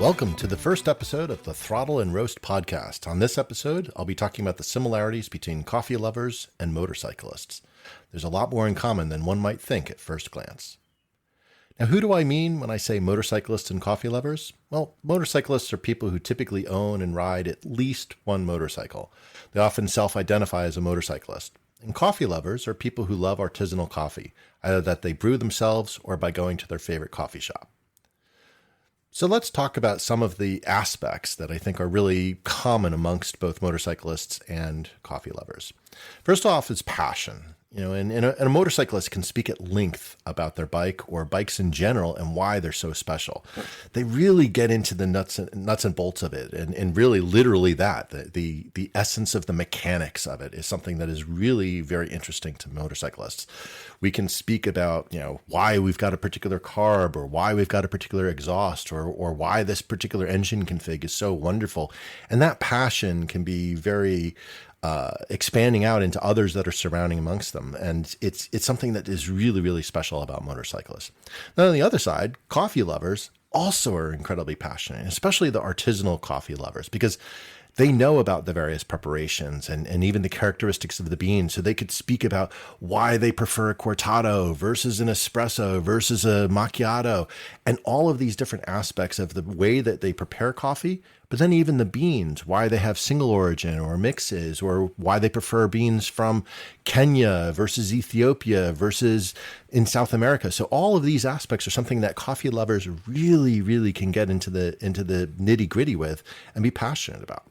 Welcome to the first episode of the Throttle and Roast Podcast. On this episode, I'll be talking about the similarities between coffee lovers and motorcyclists. There's a lot more in common than one might think at first glance. Now, who do I mean when I say motorcyclists and coffee lovers? Well, motorcyclists are people who typically own and ride at least one motorcycle. They often self-identify as a motorcyclist. And coffee lovers are people who love artisanal coffee, either that they brew themselves or by going to their favorite coffee shop. So let's talk about some of the aspects that I think are really common amongst both motorcyclists and coffee lovers. First off is passion. And a motorcyclist can speak at length about their bike or bikes in general and why they're so special. They really get into the nuts and bolts of it, and really literally that. The essence of the mechanics of it is something that is really very interesting to motorcyclists. We can speak about, why we've got a particular carb, or why we've got a particular exhaust, or why this particular engine config is so wonderful. And that passion can be very expanding out into others that are surrounding amongst them. And it's something that is really, really special about motorcyclists. Now, on the other side, coffee lovers also are incredibly passionate, especially the artisanal coffee lovers, because they know about the various preparations and even the characteristics of the bean. So they could speak about why they prefer a cortado versus an espresso versus a macchiato, and all of these different aspects of the way that they prepare coffee, but then even the beans, why they have single origin or mixes, or why they prefer beans from Kenya versus Ethiopia versus in South America. So all of these aspects are something that coffee lovers really, really can get into the nitty gritty with and be passionate about.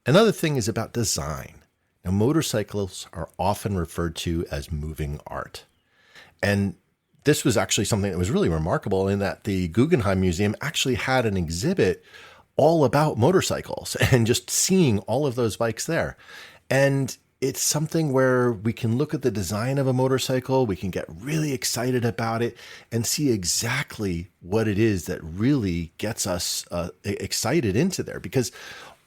Another thing is about design. Now, motorcycles are often referred to as moving art. And this was actually something that was really remarkable in that the Guggenheim Museum actually had an exhibit all about motorcycles and just seeing all of those bikes there. And it's something where we can look at the design of a motorcycle, we can get really excited about it and see exactly what it is that really gets us excited into there. Because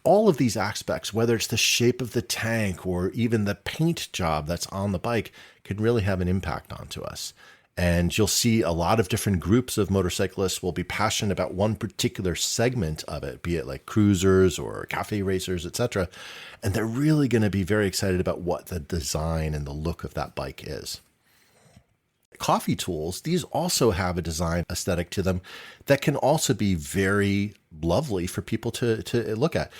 all of these aspects, whether it's the shape of the tank or even the paint job that's on the bike, can really have an impact onto us. And you'll see a lot of different groups of motorcyclists will be passionate about one particular segment of it, be it like cruisers or cafe racers, etc. And they're really going to be very excited about what the design and the look of that bike is. Coffee tools, these also have a design aesthetic to them that can also be very lovely for people to look at.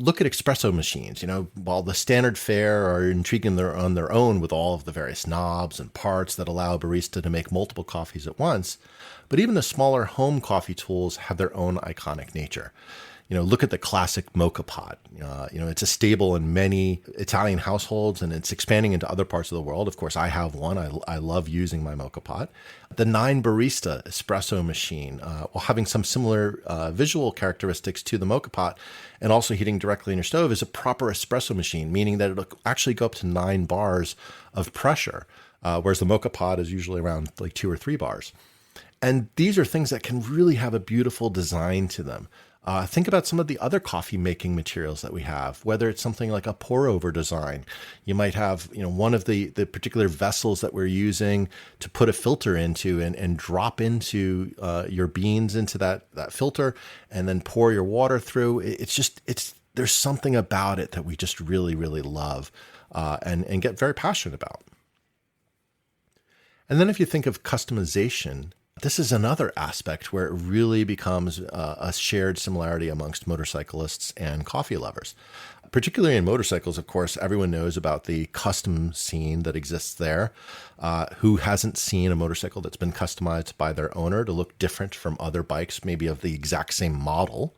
Look at espresso machines. While the standard fare are intriguing on their own with all of the various knobs and parts that allow a barista to make multiple coffees at once, but even the smaller home coffee tools have their own iconic nature. Look at the classic MokaPot. It's a staple in many Italian households, and it's expanding into other parts of the world. Of course, I have one. I love using my MokaPot. The 9 Barista espresso machine, while having some similar visual characteristics to the MokaPot and also heating directly in your stove, is a proper espresso machine, meaning that it'll actually go up to 9 bars of pressure, whereas the MokaPot is usually around like 2 or 3 bars. And these are things that can really have a beautiful design to them. Think about some of the other coffee making materials that we have, whether it's something like a pour over design. You might have, one of the particular vessels that we're using to put a filter into and drop into your beans into that filter and then pour your water through. There's something about it that we just really, really love and get very passionate about. And then if you think of customization, this is another aspect where it really becomes a shared similarity amongst motorcyclists and coffee lovers. Particularly in motorcycles, of course, everyone knows about the custom scene that exists there. Who hasn't seen a motorcycle that's been customized by their owner to look different from other bikes, maybe of the exact same model?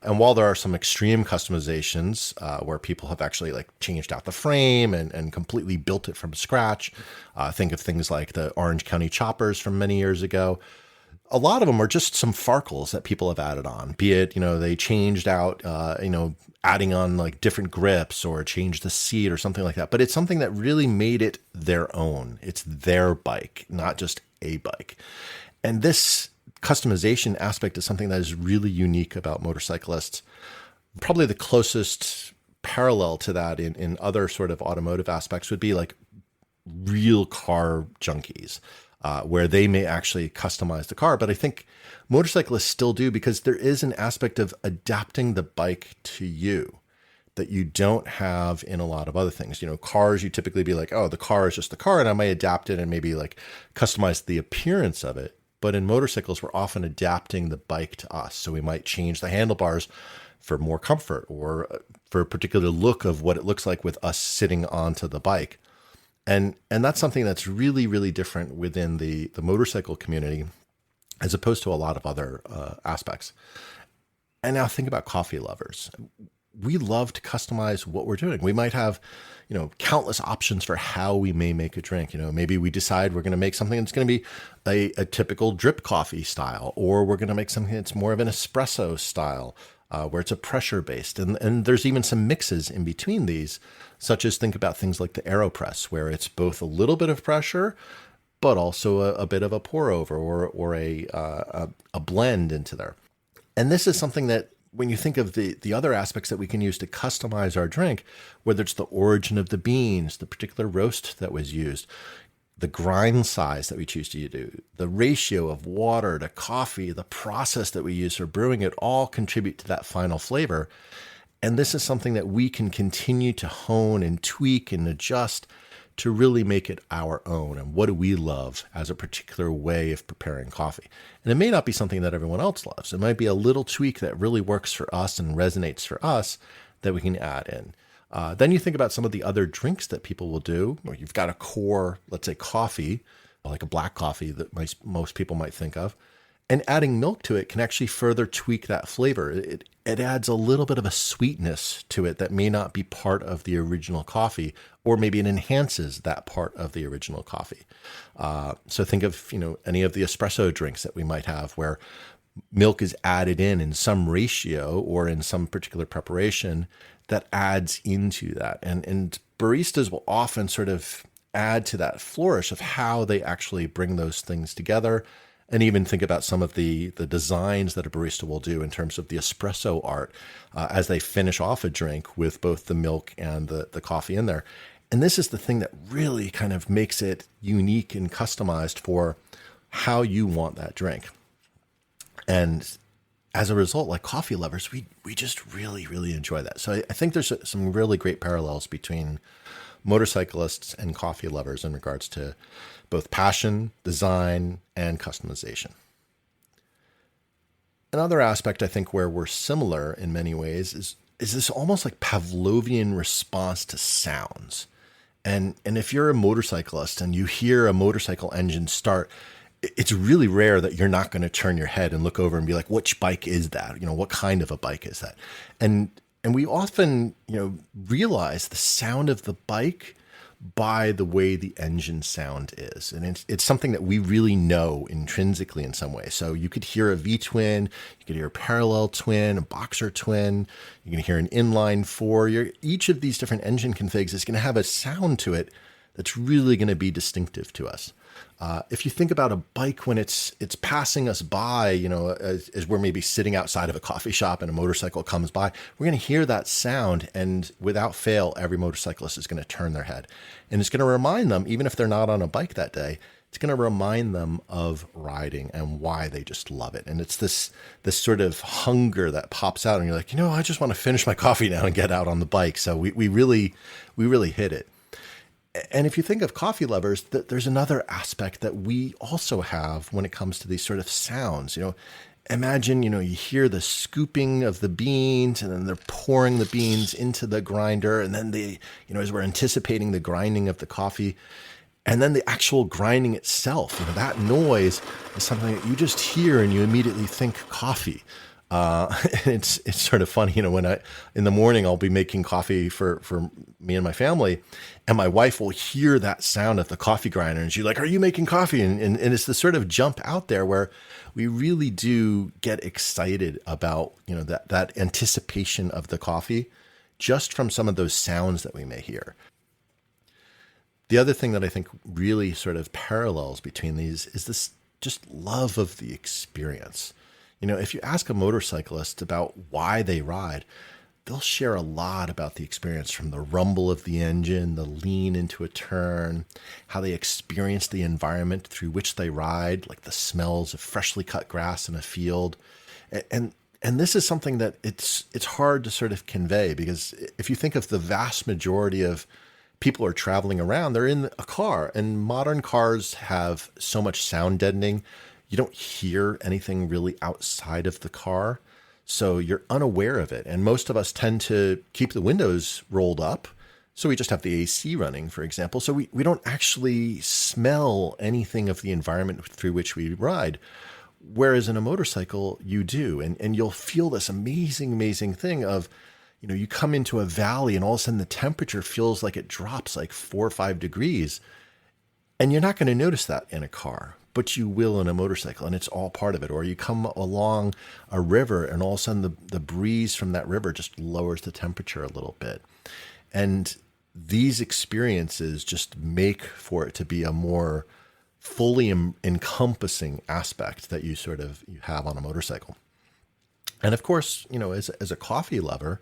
And while there are some extreme customizations where people have actually changed out the frame and completely built it from scratch, think of things like the Orange County choppers from many years ago. A lot of them are just some farkles that people have added on, be it, they changed out, adding on different grips or changed the seat or something like that. But it's something that really made it their own. It's their bike, not just a bike. And this customization aspect is something that is really unique about motorcyclists. Probably the closest parallel to that in other sort of automotive aspects would be real car junkies. where they may actually customize the car. But I think motorcyclists still do, because there is an aspect of adapting the bike to you that you don't have in a lot of other things. Cars, you typically be like, oh, the car is just the car, and I might adapt it and maybe like customize the appearance of it. But in motorcycles, we're often adapting the bike to us. So we might change the handlebars for more comfort, or for a particular look of what it looks like with us sitting onto the bike. And that's something that's really, really different within the motorcycle community, as opposed to a lot of other aspects. And now think about coffee lovers. We love to customize what we're doing. We might have, countless options for how we may make a drink. Maybe we decide we're going to make something that's going to be a typical drip coffee style, or we're going to make something that's more of an espresso style, where it's a pressure based. And there's even some mixes in between these, such as think about things like the AeroPress, where it's both a little bit of pressure, but also a bit of a pour over, or a blend into there. And this is something that, when you think of the other aspects that we can use to customize our drink, whether it's the origin of the beans, the particular roast that was used, the grind size that we choose to do, the ratio of water to coffee, the process that we use for brewing it, all contribute to that final flavor. And this is something that we can continue to hone and tweak and adjust to really make it our own. And what do we love as a particular way of preparing coffee? And it may not be something that everyone else loves. It might be a little tweak that really works for us and resonates for us that we can add in. Then you think about some of the other drinks that people will do, where you've got a core, let's say coffee, like a black coffee that most people might think of, and adding milk to it can actually further tweak that flavor. It adds a little bit of a sweetness to it that may not be part of the original coffee, or maybe it enhances that part of the original coffee. So think of, any of the espresso drinks that we might have, where milk is added in some ratio or in some particular preparation that adds into that. And baristas will often sort of add to that flourish of how they actually bring those things together. And even think about some of the designs that a barista will do in terms of the espresso art as they finish off a drink with both the milk and the coffee in there. And this is the thing that really kind of makes it unique and customized for how you want that drink. And as a result, like coffee lovers, we just really, really enjoy that. So I think there's some really great parallels between motorcyclists and coffee lovers in regards to both passion, design, and customization. Another aspect I think where we're similar in many ways is this almost like Pavlovian response to sounds. And if you're a motorcyclist and you hear a motorcycle engine start, it's really rare that you're not going to turn your head and look over and be like, which bike is that? What kind of a bike is that? And we often, realize the sound of the bike by the way the engine sound is. And it's something that we really know intrinsically in some way. So you could hear a V-twin, you could hear a parallel twin, a boxer twin, you can hear an inline four. Each of these different engine configs is going to have a sound to it that's really going to be distinctive to us. If you think about a bike when it's passing us by, as we're maybe sitting outside of a coffee shop and a motorcycle comes by, we're going to hear that sound, and without fail, every motorcyclist is going to turn their head. And it's going to remind them, even if they're not on a bike that day, it's going to remind them of riding and why they just love it. And it's this sort of hunger that pops out, and you're like, I just want to finish my coffee now and get out on the bike. So we really hit it. And if you think of coffee lovers, there's another aspect that we also have when it comes to these sort of sounds. Imagine, you hear the scooping of the beans, and then they're pouring the beans into the grinder. And then as we're anticipating the grinding of the coffee, and then the actual grinding itself, that noise is something that you just hear and you immediately think coffee. It's sort of funny, when in the morning I'll be making coffee for me and my family, and my wife will hear that sound of the coffee grinder, and she's like, "Are you making coffee?" And it's the sort of jump out there where we really do get excited about, that anticipation of the coffee just from some of those sounds that we may hear. The other thing that I think really sort of parallels between these is this just love of the experience. If you ask a motorcyclist about why they ride, they'll share a lot about the experience, from the rumble of the engine, the lean into a turn, how they experience the environment through which they ride, like the smells of freshly cut grass in a field. And this is something that it's hard to sort of convey, because if you think of the vast majority of people who are traveling around, they're in a car, and modern cars have so much sound deadening. You don't hear anything really outside of the car. So you're unaware of it. And most of us tend to keep the windows rolled up. So we just have the AC running, for example. So we don't actually smell anything of the environment through which we ride. Whereas in a motorcycle, you do. And you'll feel this amazing, amazing thing of, you come into a valley and all of a sudden the temperature feels like it drops like 4 or 5 degrees. And you're not going to notice that in a car, but you will in a motorcycle, and it's all part of it. Or you come along a river and all of a sudden the breeze from that river just lowers the temperature a little bit. And these experiences just make for it to be a more fully encompassing aspect that you have on a motorcycle. And of course, as a coffee lover,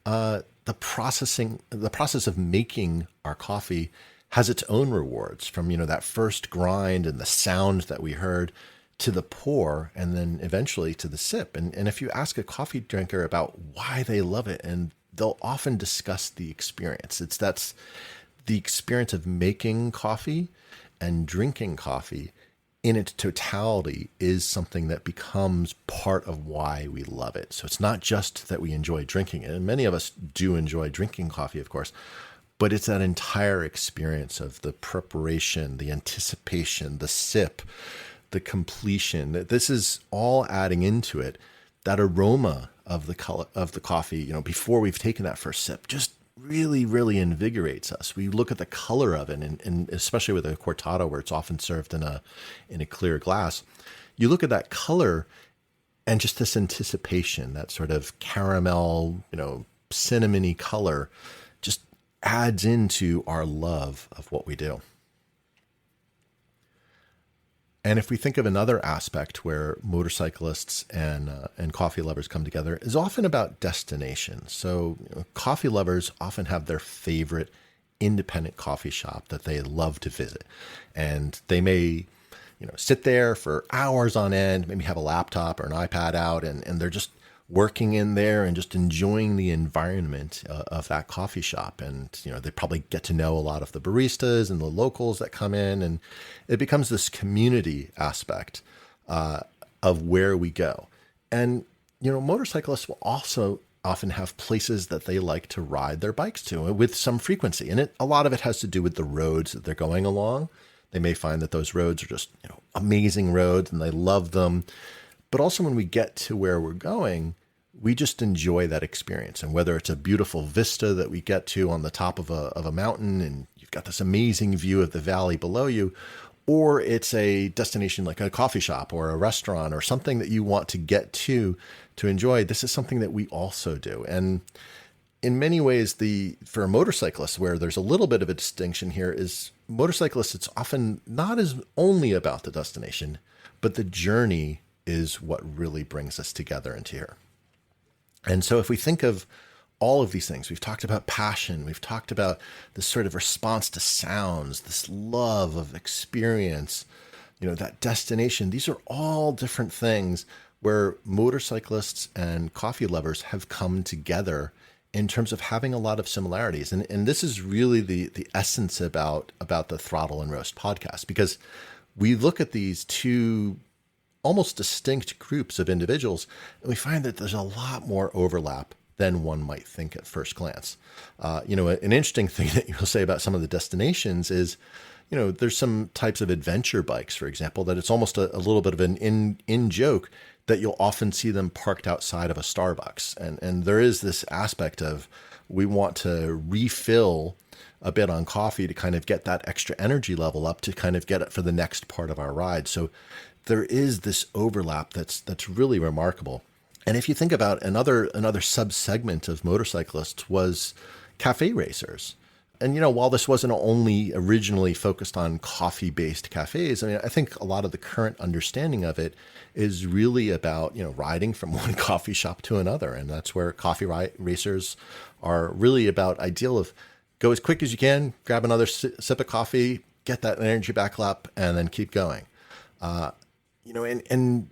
the process of making our coffee has its own rewards, from, that first grind and the sound that we heard, to the pour, and then eventually to the sip. And if you ask a coffee drinker about why they love it, and they'll often discuss the experience. That's the experience of making coffee and drinking coffee in its totality is something that becomes part of why we love it. So it's not just that we enjoy drinking it, and many of us do enjoy drinking coffee, of course, but it's that entire experience of the preparation, the anticipation, the sip, the completion. This is all adding into it. That aroma of the color of the coffee, before we've taken that first sip, just really, really invigorates us. We look at the color of it, and especially with a cortado, where it's often served in a clear glass. You look at that color and just this anticipation, that sort of caramel, cinnamony color, just adds into our love of what we do. And if we think of another aspect where motorcyclists and coffee lovers come together, is often about destination. So coffee lovers often have their favorite independent coffee shop that they love to visit. And they may, sit there for hours on end, maybe have a laptop or an iPad out, and they're just working in there and just enjoying the environment of that coffee shop. And, they probably get to know a lot of the baristas and the locals that come in, and it becomes this community aspect of where we go. And, motorcyclists will also often have places that they like to ride their bikes to with some frequency. And a lot of it has to do with the roads that they're going along. They may find that those roads are just, amazing roads and they love them. But also when we get to where we're going, we just enjoy that experience. And whether it's a beautiful vista that we get to on the top of a mountain, and you've got this amazing view of the valley below you, or it's a destination like a coffee shop or a restaurant or something that you want to get to enjoy, this is something that we also do. And in many ways, for a motorcyclist, where there's a little bit of a distinction here, is motorcyclists, it's often not as only about the destination, but the journey is what really brings us together into here. And so if we think of all of these things, we've talked about passion, we've talked about this sort of response to sounds, this love of experience, that destination. These are all different things where motorcyclists and coffee lovers have come together in terms of having a lot of similarities. And this is really the essence about the Throttle and Roast podcast, because we look at these two almost distinct groups of individuals, and we find that there's a lot more overlap than one might think at first glance. An interesting thing that you'll say about some of the destinations is, there's some types of adventure bikes, for example, that it's almost a little bit of an in joke that you'll often see them parked outside of a Starbucks. And there is this aspect of, we want to refill a bit on coffee to kind of get that extra energy level up to kind of get it for the next part of our ride. So there is this overlap that's really remarkable. And if you think about another sub-segment of motorcyclists was cafe racers. And, while this wasn't only originally focused on coffee-based cafes, I mean, I think a lot of the current understanding of it is really about, riding from one coffee shop to another. And that's where racers are really about ideal of go as quick as you can, grab another sip of coffee, get that energy back up, and then keep going. And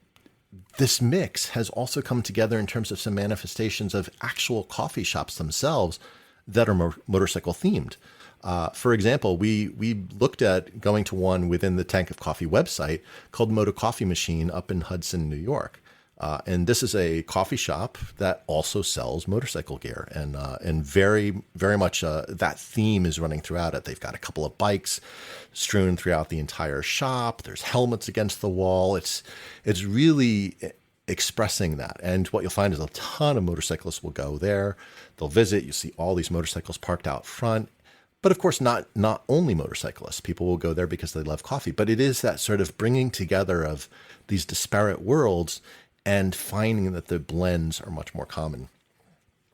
this mix has also come together in terms of some manifestations of actual coffee shops themselves that are motorcycle themed. For example, we looked at going to one within the Tank of Coffee website called Moto Coffee Machine up in Hudson, New York. And this is a coffee shop that also sells motorcycle gear, and very, very much that theme is running throughout it. They've got a couple of bikes strewn throughout the entire shop. There's helmets against the wall. It's really expressing that. And what you'll find is a ton of motorcyclists will go there. They'll visit. You see all these motorcycles parked out front. But of course, not only motorcyclists. People will go there because they love coffee. But it is that sort of bringing together of these disparate worlds and finding that the blends are much more common.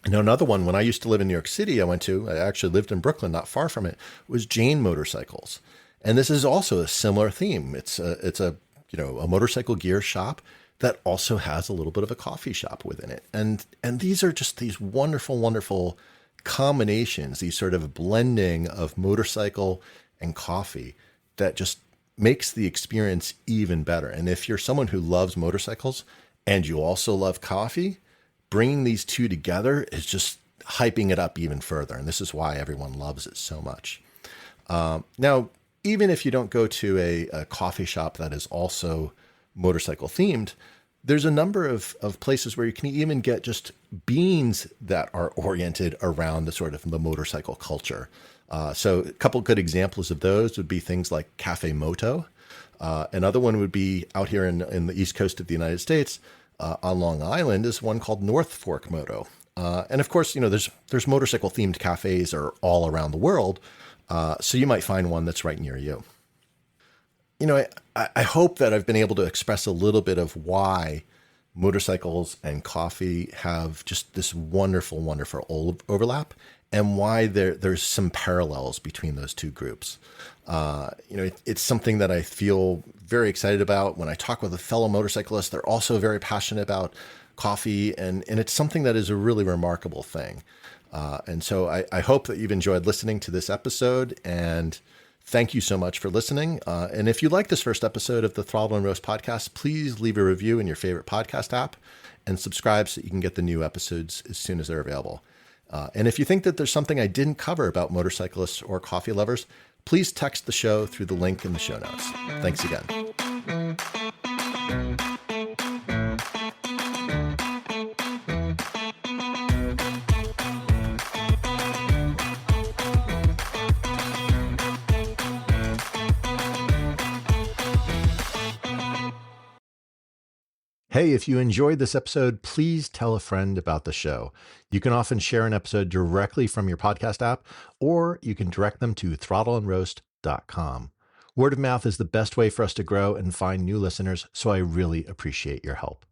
Now, another one, when I used to live in New York City, I actually lived in Brooklyn, not far from it, was Jane Motorcycles. And this is also a similar theme. It's a motorcycle gear shop that also has a little bit of a coffee shop within it. And these are just these wonderful, wonderful combinations, these sort of blending of motorcycle and coffee that just makes the experience even better. And if you're someone who loves motorcycles and you also love coffee, bringing these two together is just hyping it up even further. And this is why everyone loves it so much. Now, even if you don't go to a coffee shop that is also motorcycle themed, there's a number of places where you can even get just beans that are oriented around the sort of the motorcycle culture. So a couple good examples of those would be things like Cafe Moto. Another one would be out here in the East Coast of the United States on Long Island is one called North Fork Moto. And of course, there's motorcycle themed cafes are all around the world. So you might find one that's right near you. I hope that I've been able to express a little bit of why motorcycles and coffee have just this wonderful, wonderful overlap, and why there's some parallels between those two groups. It's something that I feel very excited about. When I talk with a fellow motorcyclist, they're also very passionate about coffee, and it's something that is a really remarkable thing. And so I hope that you've enjoyed listening to this episode, and thank you so much for listening. And if you like this first episode of the Throttle Roast Podcast, please leave a review in your favorite podcast app and subscribe so you can get the new episodes as soon as they're available. And if you think that there's something I didn't cover about motorcyclists or coffee lovers, please text the show through the link in the show notes. Thanks again. Hey, if you enjoyed this episode, please tell a friend about the show. You can often share an episode directly from your podcast app, or you can direct them to throttleandroast.com. Word of mouth is the best way for us to grow and find new listeners, so I really appreciate your help.